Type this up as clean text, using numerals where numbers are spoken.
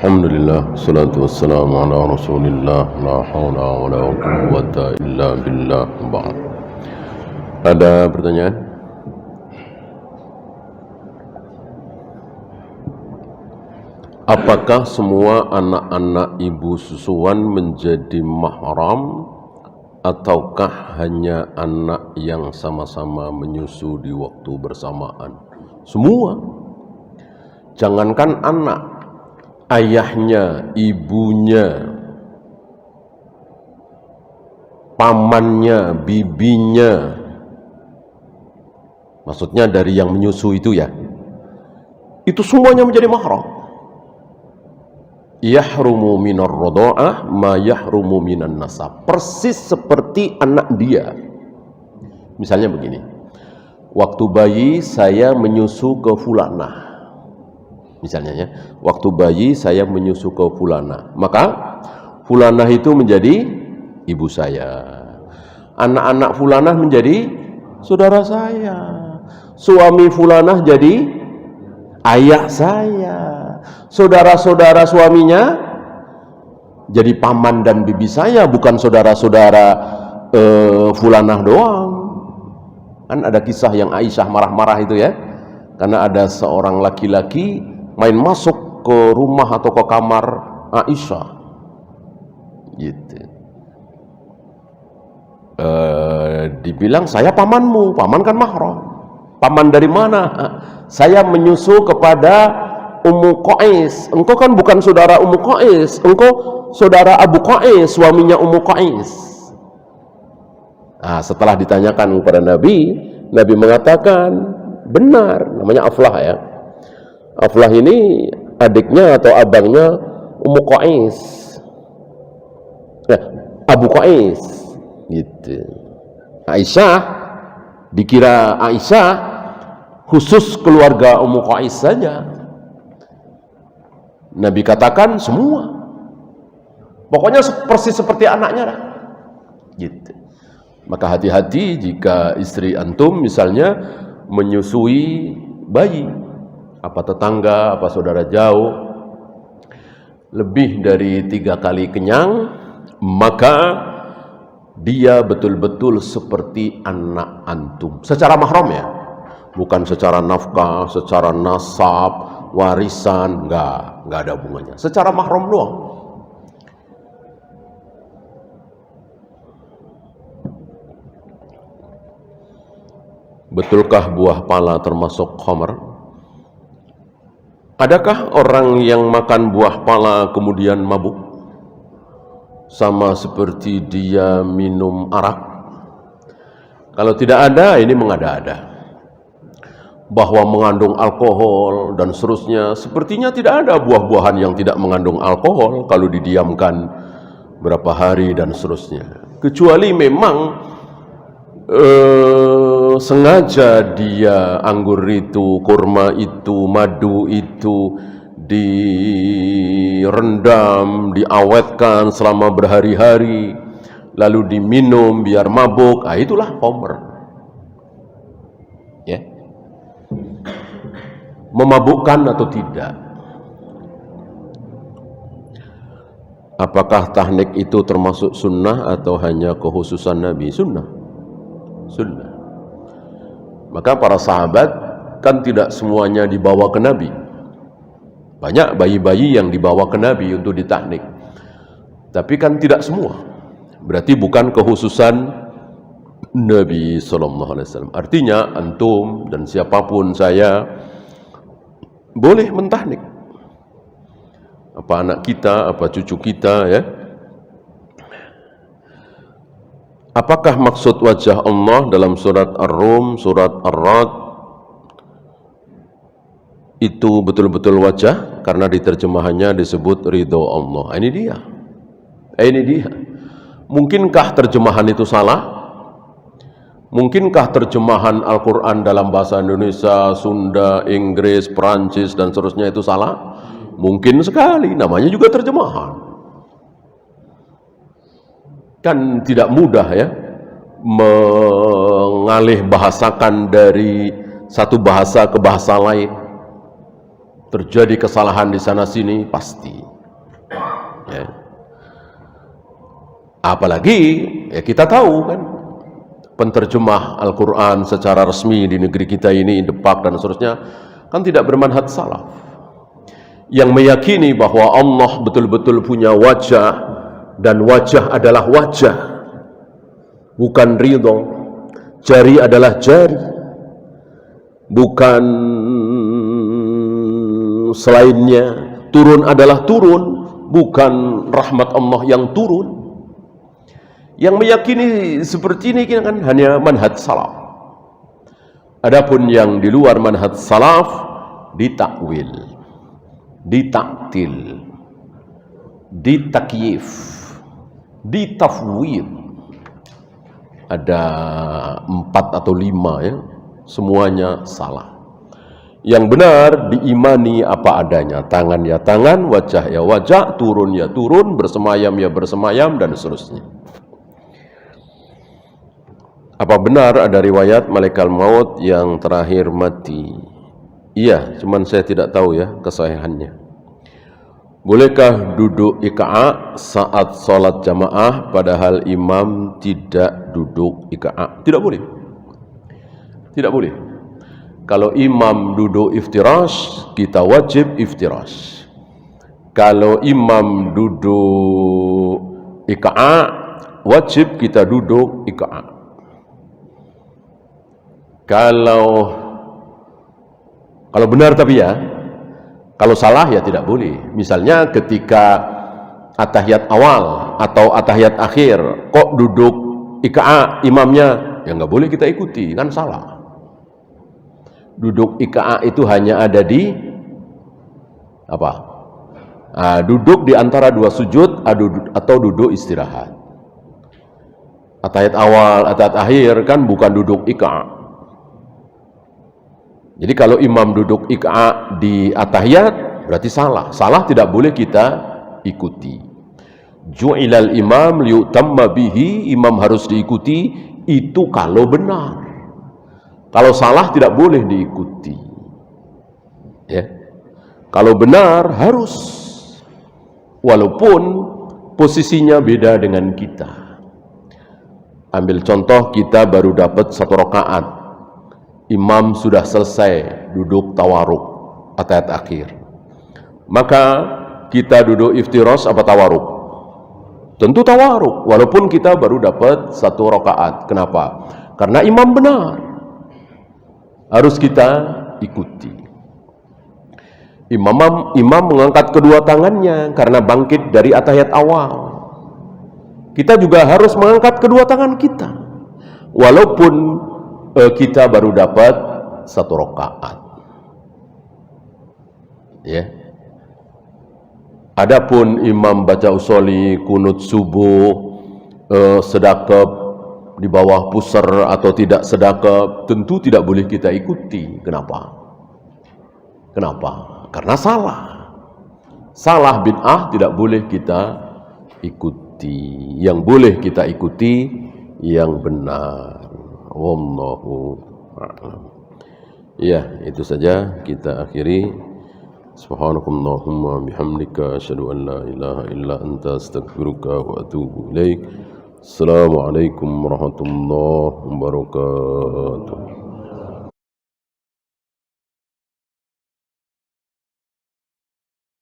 Alhamdulillah, salatu wassalamu ala rasulillah, la hawla wa la quwwata illa billah, ba'd. Ada pertanyaan? Apakah semua anak-anak ibu susuan menjadi mahram ataukah hanya anak yang sama-sama menyusu di waktu bersamaan? Semua. Jangankan anak, ayahnya, ibunya, pamannya, bibinya, maksudnya dari yang menyusu itu ya, itu semuanya menjadi mahram. Yahrumu minar radha'ah ma yahrumu minan nasab. Persis seperti anak dia. Misalnya begini, waktu bayi saya menyusu ke fulanah, misalnya ya, waktu bayi saya menyusu ke fulanah, maka fulanah itu menjadi ibu saya, anak-anak fulanah menjadi saudara saya, suami fulanah jadi ayah saya, saudara-saudara suaminya jadi paman dan bibi saya, bukan saudara-saudara fulanah doang. Kan ada kisah yang Aisyah marah-marah itu ya, karena ada seorang laki-laki main masuk ke rumah atau ke kamar Aisyah gitu. Dibilang, saya pamanmu. Paman kan mahram. Paman dari mana? Saya menyusu kepada Ummu Qais. Engkau kan bukan saudara Ummu Qais, engkau saudara Abu Qais, suaminya Ummu Qais. Nah, setelah ditanyakan kepada Nabi, Nabi mengatakan benar, namanya Aflah ya. Aflah ini adiknya atau abangnya Ummu Qais, Abu Qais gitu. Aisyah, dikira Aisyah khusus keluarga Ummu Qais saja. Nabi katakan semua, pokoknya persis seperti anaknya lah gitu. Maka hati-hati jika istri antum misalnya menyusui bayi, apa tetangga, apa saudara jauh, lebih dari 3 kali kenyang, maka dia betul-betul seperti anak antum secara mahram ya, bukan secara nafkah, secara nasab, warisan, enggak ada hubungannya, secara mahram doang. Betulkah buah pala termasuk khamr? Adakah orang yang makan buah pala kemudian mabuk? Sama seperti dia minum arak? Kalau tidak ada, ini mengada-ada. Bahwa mengandung alkohol dan seterusnya, sepertinya tidak ada buah-buahan yang tidak mengandung alkohol kalau didiamkan berapa hari dan seterusnya. Kecuali memang sengaja dia anggur itu, kurma itu, madu itu direndam, diawetkan selama berhari-hari, lalu diminum biar mabuk, itulah khamr ya. Memabukkan atau tidak? Apakah tahnik itu termasuk sunnah atau hanya kekhususan Nabi? Sunnah. Maka para sahabat kan tidak semuanya dibawa ke Nabi. Banyak bayi-bayi yang dibawa ke Nabi untuk ditahnik, tapi kan tidak semua. Berarti bukan kekhususan Nabi SAW. Artinya antum dan siapapun, saya boleh mentahnik. Apa anak kita, apa cucu kita ya. Apakah maksud wajah Allah dalam surat Ar-Rum, surat Ar-Ra'd itu betul-betul wajah? Karena di terjemahannya disebut ridho Allah. Ini dia. Mungkinkah terjemahan itu salah? Mungkinkah terjemahan Al-Quran dalam bahasa Indonesia, Sunda, Inggris, Perancis dan seterusnya itu salah? Mungkin sekali, namanya juga terjemahan. Kan tidak mudah ya mengalih bahasakan dari satu bahasa ke bahasa lain. Terjadi kesalahan di sana sini pasti. Ya. Apalagi ya kita tahu kan, penterjemah Al-Quran secara resmi di negeri kita ini, Depak dan seterusnya, kan tidak bermanhaj salaf, yang meyakini bahwa Allah betul-betul punya wajah, dan wajah adalah wajah, bukan ridho. Jari adalah jari, bukan selainnya. Turun adalah turun, bukan rahmat Allah yang turun. Yang meyakini seperti ini kan hanya manhaj salaf. Adapun yang di luar manhaj salaf ditakwil, ditaktil, ditakyif, ditafwid. Ada 4 atau 5 ya, semuanya salah. Yang benar diimani apa adanya, tangan ya tangan, wajah ya wajah, turun ya turun, bersemayam ya bersemayam, dan seterusnya. Apa benar ada riwayat malaikat maut yang terakhir mati? Iya, cuman saya tidak tahu ya kesahihannya. Bolehkah duduk iqa'a saat sholat jamaah padahal imam tidak duduk iqa'a? Tidak boleh. Tidak boleh. Kalau imam duduk iftirash, kita wajib iftirash. Kalau imam duduk iqa'a, wajib kita duduk iqa'a. Kalau benar tapi ya, kalau salah ya tidak boleh. Misalnya ketika atahiyat awal atau atahiyat akhir kok duduk iqa'a imamnya, ya nggak boleh kita ikuti, kan salah. Duduk iqa'a itu hanya ada di apa? Duduk di antara 2 sujud atau duduk istirahat. Atahiyat awal, atahiyat akhir kan bukan duduk iqa'a. Jadi kalau imam duduk iqa'a di atahiyat berarti salah. Salah tidak boleh kita ikuti. Ju'ilal imam liyutamma bihi, imam harus diikuti itu kalau benar. Kalau salah tidak boleh diikuti. Ya. Kalau benar harus, walaupun posisinya beda dengan kita. Ambil contoh, kita baru dapat 1 rakaat. Imam sudah selesai duduk tawaruk atahiyat akhir, maka kita duduk iftirash apa tawaruk? Tentu tawaruk, walaupun kita baru dapat 1 rakaat. Kenapa? Karena imam benar, harus kita ikuti. Imam mengangkat kedua tangannya karena bangkit dari atahiyat awal. Kita juga harus mengangkat kedua tangan kita, walaupun kita baru dapat 1 rakaat. Ya. Adapun imam baca usholi, kunut subuh, sedekap di bawah pusar atau tidak sedekap, tentu tidak boleh kita ikuti. Kenapa? Karena salah. Salah bid'ah tidak boleh kita ikuti. Yang boleh kita ikuti yang benar. Wallahu a'lam. Ya, itu saja kita akhiri. Subhanakallahumma bihamdika asyhadu an la ilaha illa anta astaghfiruka wa atubu ilaik. Assalamualaikum warahmatullahi wabarakatuh.